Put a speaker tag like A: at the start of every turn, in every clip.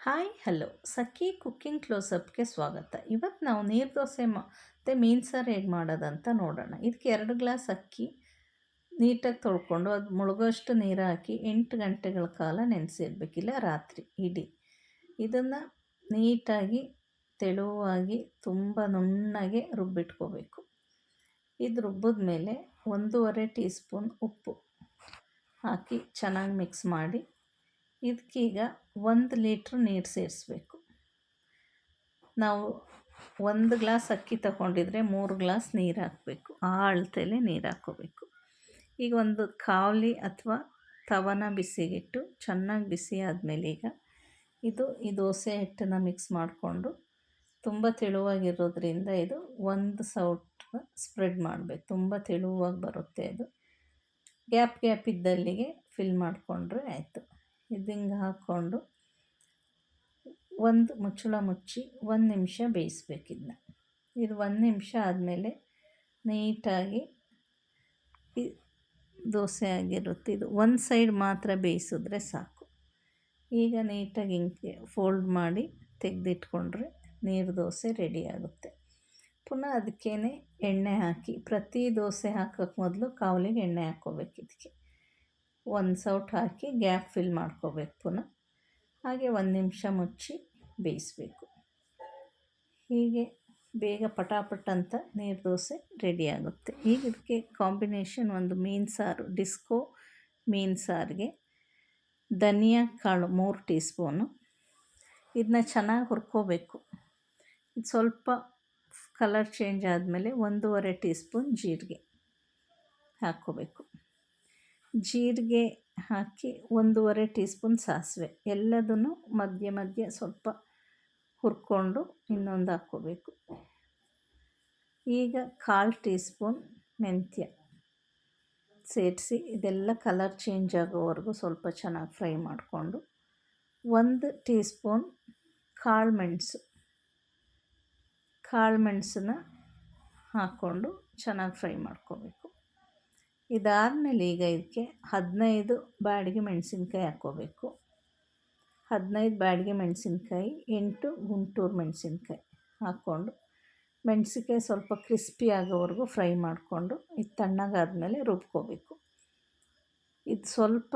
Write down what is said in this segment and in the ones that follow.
A: Hi hello ಸಖಿ cooking ಕ್ಲೋಸಪ್ಗೆ ಸ್ವಾಗತ. ಇವತ್ತು ನಾವು ನೀರು ದೋಸೆ ಮತ್ತು ಮೀನು ಸಾರು ಹೇಗೆ ಮಾಡೋದಂತ ನೋಡೋಣ. ಇದಕ್ಕೆ 2 ಗ್ಲಾಸ್ ಅಕ್ಕಿ ನೀಟಾಗಿ ತೊಳ್ಕೊಂಡು ಅದು ಮುಳುಗೋಷ್ಟು ನೀರು ಹಾಕಿ 8 ಗಂಟೆಗಳ ಕಾಲ ನೆನೆಸಿರ್ಬೇಕಿಲ್ಲ, ರಾತ್ರಿ ಇಡೀ. ಇದನ್ನು ನೀಟಾಗಿ ತೆಳುವಾಗಿ ತುಂಬ ನುಣ್ಣಗೆ ರುಬ್ಬಿಟ್ಕೋಬೇಕು. ಇದು ರುಬ್ಬಿದ ಮೇಲೆ 1.5 ಟೀ ಸ್ಪೂನ್ ಉಪ್ಪು ಹಾಕಿ ಚೆನ್ನಾಗಿ ಮಿಕ್ಸ್ ಮಾಡಿ ಇದಕ್ಕೀಗ 1 ಲೀಟ್ರ್ ನೀರು ಸೇರಿಸ್ಬೇಕು. ನಾವು 1 ಗ್ಲಾಸ್ ಅಕ್ಕಿ ತಗೊಂಡಿದ್ರೆ 3 ಗ್ಲಾಸ್ ನೀರು ಹಾಕಬೇಕು. ಆ ಅಳತೆಯಲ್ಲಿ ನೀರು ಹಾಕ್ಕೋಬೇಕು. ಈಗ ಒಂದು ಕಾವಲಿ ಅಥವಾ ತವನ ಬಿಸಿಗಿಟ್ಟು ಚೆನ್ನಾಗಿ ಬಿಸಿ ಆದಮೇಲೆ ಈಗ ಈ ದೋಸೆ ಹಿಟ್ಟನ್ನು ಮಿಕ್ಸ್ ಮಾಡಿಕೊಂಡು ತುಂಬ ತೆಳುವಾಗಿರೋದ್ರಿಂದ ಇದು ಒಂದು ಸೌಟ್ ಸ್ಪ್ರೆಡ್ ಮಾಡಬೇಕು. ತುಂಬ ತೆಳುವಾಗಿ ಬರುತ್ತೆ. ಅದು ಗ್ಯಾಪ್ ಇದ್ದಲ್ಲಿಗೆ ಫಿಲ್ ಮಾಡಿಕೊಂಡ್ರೆ ಆಯಿತು. ಹಿಂಗೆ ಹಾಕ್ಕೊಂಡು ಒಂದು ಮುಚ್ಚಳ ಮುಚ್ಚಿ 1 ನಿಮಿಷ ಬೇಯಿಸ್ಬೇಕು. ಇದು 1 ನಿಮಿಷ ಆದಮೇಲೆ ನೀಟಾಗಿ ದೋಸೆ ಆಗಿರುತ್ತೆ. ಇದು ಒಂದು ಸೈಡ್ ಮಾತ್ರ ಬೇಯಿಸಿದ್ರೆ ಸಾಕು. ಈಗ ನೀಟಾಗಿ ಹಿಂಗೆ ಫೋಲ್ಡ್ ಮಾಡಿ ತೆಗೆದಿಟ್ಕೊಂಡ್ರೆ ನೀರು ದೋಸೆ ರೆಡಿ ಆಗುತ್ತೆ. ಪುನಃ ಅದಕ್ಕೇ ಎಣ್ಣೆ ಹಾಕಿ ಪ್ರತಿ ದೋಸೆ ಹಾಕೋಕ್ಕೆ ಮೊದಲು ಕಾವಲಿಗೆ ಎಣ್ಣೆ ಹಾಕ್ಕೋಬೇಕು. ಇದಕ್ಕೆ 1 ಸೌಟ್ ಹಾಕಿ ಗ್ಯಾಪ್ ಫಿಲ್ ಮಾಡ್ಕೋಬೇಕು. ಪುನಃ ಹಾಗೆ 1 ನಿಮಿಷ ಮುಚ್ಚಿ ಬೇಯಿಸಬೇಕು. ಹೀಗೆ ಬೇಗ ಪಟಾಪಟ್ ಅಂತ ನೀರು ದೋಸೆ ರೆಡಿ ಆಗುತ್ತೆ. ಈಗ ಇದಕ್ಕೆ ಕಾಂಬಿನೇಷನ್ ಒಂದು ಮೀನು ಸಾರು, ಡಿಸ್ಕೋ ಮೀನು ಸಾರಿಗೆ ಧನಿಯಾ ಕಾಳು 3 ಟೀ ಸ್ಪೂನು. ಇದನ್ನ ಚೆನ್ನಾಗಿ ಹುರ್ಕೋಬೇಕು. ಇದು ಸ್ವಲ್ಪ ಕಲರ್ ಚೇಂಜ್ ಆದಮೇಲೆ 1.5 ಟೀ ಸ್ಪೂನ್ ಜೀರಿಗೆ ಹಾಕ್ಕೋಬೇಕು. ಜೀರಿಗೆ ಹಾಕಿ 1.5 ಟೀ ಸ್ಪೂನ್ ಸಾಸಿವೆ, ಎಲ್ಲದನ್ನು ಮಧ್ಯೆ ಸ್ವಲ್ಪ ಹುರ್ಕೊಂಡು ಇನ್ನೊಂದು ಹಾಕ್ಕೋಬೇಕು. ಈಗ 1/4 ಟೀ ಸ್ಪೂನ್ ಮೆಂತ್ಯ ಸೇರಿಸಿ ಇದೆಲ್ಲ ಕಲರ್ ಚೇಂಜ್ ಆಗೋವರೆಗೂ ಸ್ವಲ್ಪ ಚೆನ್ನಾಗಿ ಫ್ರೈ ಮಾಡಿಕೊಂಡು 1 ಟೀ ಸ್ಪೂನ್ ಕಾಳು ಮೆಣಸನ್ನ ಹಾಕ್ಕೊಂಡು ಚೆನ್ನಾಗಿ ಫ್ರೈ ಮಾಡ್ಕೋಬೇಕು. ಇದಾದಮೇಲೆ ಈಗ ಇದಕ್ಕೆ 15 ಬ್ಯಾಡಗಿ ಮೆಣಸಿನ್ಕಾಯಿ ಹಾಕ್ಕೋಬೇಕು. 15 ಬ್ಯಾಡಗಿ ಮೆಣಸಿನ್ಕಾಯಿ, 8 ಗುಂಟೂರು ಮೆಣಸಿನ್ಕಾಯಿ ಹಾಕ್ಕೊಂಡು ಮೆಣಸಿನ್ಕಾಯಿ ಸ್ವಲ್ಪ ಕ್ರಿಸ್ಪಿ ಆಗೋವರೆಗೂ ಫ್ರೈ ಮಾಡಿಕೊಂಡು ಇದು ತಣ್ಣಗಾದ್ಮೇಲೆ ರುಬ್ಕೋಬೇಕು. ಇದು ಸ್ವಲ್ಪ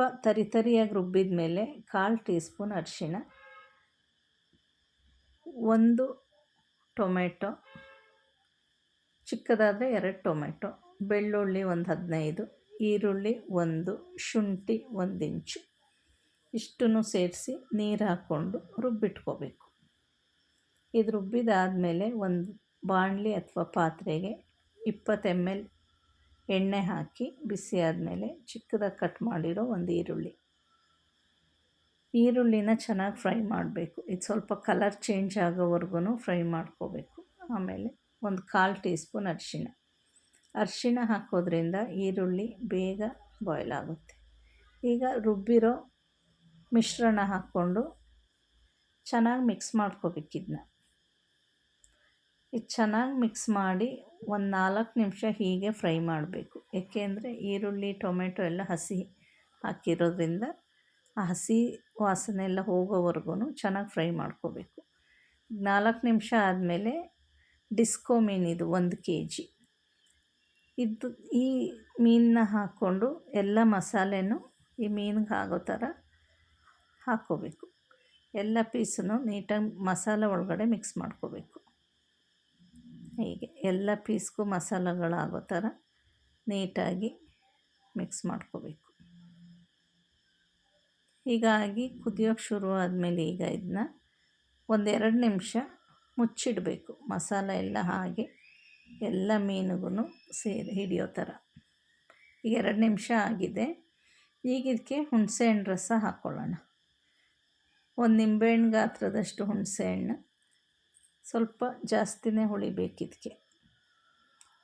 A: ತರಿಯಾಗಿ ರುಬ್ಬಿದ ಮೇಲೆ 1/4 ಟೀ ಸ್ಪೂನ್ ಅರಿಶಿಣ, 1 ಟೊಮೆಟೊ, ಚಿಕ್ಕದಾದರೆ 2 ಟೊಮೆಟೊ, ಬೆಳ್ಳುಳ್ಳಿ ಒಂದು 15, ಈರುಳ್ಳಿ 1, ಶುಂಠಿ 1 ಇಂಚು ಇಷ್ಟನ್ನು ಸೇರಿಸಿ ನೀರು ಹಾಕ್ಕೊಂಡು ರುಬ್ಬಿಟ್ಕೋಬೇಕು. ಇದು ರುಬ್ಬಿದಾದಮೇಲೆ ಒಂದು ಬಾಣಲಿ ಅಥವಾ ಪಾತ್ರೆಗೆ 20 ml ಎಣ್ಣೆ ಹಾಕಿ ಬಿಸಿ ಆದಮೇಲೆ ಚಿಕ್ಕದಾಗಿ ಕಟ್ ಮಾಡಿರೋ ಒಂದು ಈರುಳ್ಳಿನ ಚೆನ್ನಾಗಿ ಫ್ರೈ ಮಾಡಬೇಕು. ಇದು ಸ್ವಲ್ಪ ಕಲರ್ ಚೇಂಜ್ ಆಗೋವರೆಗೂ ಫ್ರೈ ಮಾಡ್ಕೋಬೇಕು. ಆಮೇಲೆ ಒಂದು 1/4 ಟೀ ಸ್ಪೂನ್ ಅರಿಶಿಣ ಹಾಕೋದ್ರಿಂದ ಈರುಳ್ಳಿ ಬೇಗ ಬಾಯ್ಲ್ ಆಗುತ್ತೆ. ಈಗ ರುಬ್ಬಿರೋ ಮಿಶ್ರಣ ಹಾಕ್ಕೊಂಡು ಚೆನ್ನಾಗಿ ಮಿಕ್ಸ್ ಮಾಡ್ಕೋಬೇಕು. ಇದು ಚೆನ್ನಾಗಿ ಮಿಕ್ಸ್ ಮಾಡಿ ಒಂದು 4 ನಿಮಿಷ ಹೀಗೆ ಫ್ರೈ ಮಾಡಬೇಕು. ಏಕೆಂದರೆ ಈರುಳ್ಳಿ ಟೊಮೆಟೊ ಎಲ್ಲ ಹಸಿ ಹಾಕಿರೋದ್ರಿಂದ ಆ ಹಸಿ ವಾಸನೆ ಎಲ್ಲ ಹೋಗೋವರೆಗೂ ಚೆನ್ನಾಗಿ ಫ್ರೈ ಮಾಡ್ಕೋಬೇಕು. 4 ನಿಮಿಷ ಆದಮೇಲೆ ಡಿಸ್ಕೋ ಮೀನಿದು 1 kg ಈ ಮೀನನ್ನ ಹಾಕ್ಕೊಂಡು ಎಲ್ಲ ಮಸಾಲೆನೂ ಈ ಮೀನಿಗೆ ಆಗೋ ಥರ ಹಾಕ್ಕೋಬೇಕು. ಎಲ್ಲ ಪೀಸನ್ನು ನೀಟಾಗಿ ಮಸಾಲೆ ಒಳಗಡೆ ಮಿಕ್ಸ್ ಮಾಡ್ಕೋಬೇಕು. ಹೀಗೆ ಎಲ್ಲ ಪೀಸ್ಗೂ ಮಸಾಲೆಗಳಾಗೋ ಥರ ನೀಟಾಗಿ ಮಿಕ್ಸ್ ಮಾಡ್ಕೋಬೇಕು. ಹೀಗಾಗಿ ಕುದಿಯೋಕ್ಕೆ ಶುರು ಆದಮೇಲೆ ಈಗ ಇದನ್ನ 1-2 ನಿಮಿಷ ಮುಚ್ಚಿಡಬೇಕು. ಮಸಾಲೆ ಎಲ್ಲ ಹಾಗೆ ಎಲ್ಲ ಮೀನಿಗೂ ಸೇರಿ ಹಿಡಿಯೋ ಥರ. ಈಗ 2 ನಿಮಿಷ ಆಗಿದೆ. ಈಗ ಇದಕ್ಕೆ ಹುಣಸೆಹಣ್ಣು ರಸ ಹಾಕ್ಕೊಳ್ಳೋಣ. 1 ನಿಂಬೆಹಣ್ಣು ಗಾತ್ರದಷ್ಟು ಹುಣಸೆಹಣ್ಣು, ಸ್ವಲ್ಪ ಜಾಸ್ತಿನೇ ಹುಳಿಬೇಕು. ಇದಕ್ಕೆ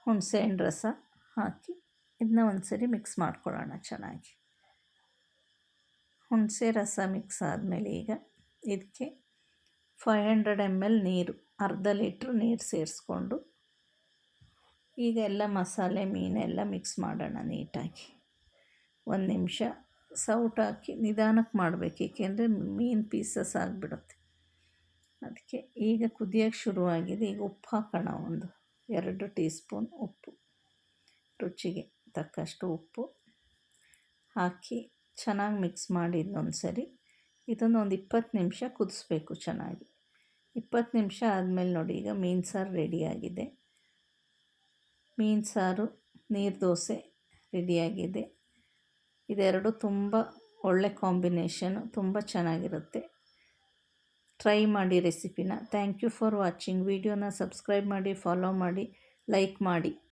A: ಹುಣಸೆಹಣ್ಣು ರಸ ಹಾಕಿ ಇದನ್ನ ಒಂದು ಸರಿ ಮಿಕ್ಸ್ ಮಾಡ್ಕೊಳ್ಳೋಣ ಚೆನ್ನಾಗಿ. ಹುಣಸೆ ರಸ ಮಿಕ್ಸ್ ಆದಮೇಲೆ ಈಗ ಇದಕ್ಕೆ 500 ml ನೀರು, ಅರ್ಧ ಲೀಟ್ರ್ ನೀರು ಸೇರಿಸ್ಕೊಂಡು ಈಗ ಎಲ್ಲ ಮಸಾಲೆ ಮೀನೆಲ್ಲ ಮಿಕ್ಸ್ ಮಾಡೋಣ ನೀಟಾಗಿ. 1 ನಿಮಿಷ ಸೌಟ್ ಹಾಕಿ ನಿಧಾನಕ್ಕೆ ಮಾಡಬೇಕು, ಏಕೆಂದರೆ ಮೀನು ಪೀಸಸ್ ಆಗಿಬಿಡುತ್ತೆ. ಅದಕ್ಕೆ ಈಗ ಕುದಿಯೋಕ್ಕೆ ಶುರುವಾಗಿದೆ. ಈಗ ಉಪ್ಪು ಹಾಕೋಣ, ಒಂದು 2 ಟೀ ಸ್ಪೂನ್ ಉಪ್ಪು, ರುಚಿಗೆ ತಕ್ಕಷ್ಟು ಉಪ್ಪು ಹಾಕಿ ಚೆನ್ನಾಗಿ ಮಿಕ್ಸ್ ಮಾಡಿ ಇನ್ನೊಂದು ಸರಿ ಇದನ್ನು ಒಂದು 20 ನಿಮಿಷ ಕುದಿಸ್ಬೇಕು ಚೆನ್ನಾಗಿ. 20 ನಿಮಿಷ ಆದಮೇಲೆ ನೋಡಿ, ಈಗ ಮೀನು ಸಾರು ರೆಡಿಯಾಗಿದೆ. ಮೀನು ಸಾರು, ನೀರು ದೋಸೆ ರೆಡಿಯಾಗಿದೆ. ಇದೆರಡು ತುಂಬ ಒಳ್ಳೆ ಕಾಂಬಿನೇಷನು, ತುಂಬ ಚೆನ್ನಾಗಿರುತ್ತೆ. ಟ್ರೈ ಮಾಡಿ ರೆಸಿಪಿನ. Thank you for watching. ವಿಡಿಯೋನ ಸಬ್ಸ್ಕ್ರೈಬ್ ಮಾಡಿ, ಫಾಲೋ ಮಾಡಿ, ಲೈಕ್ ಮಾಡಿ.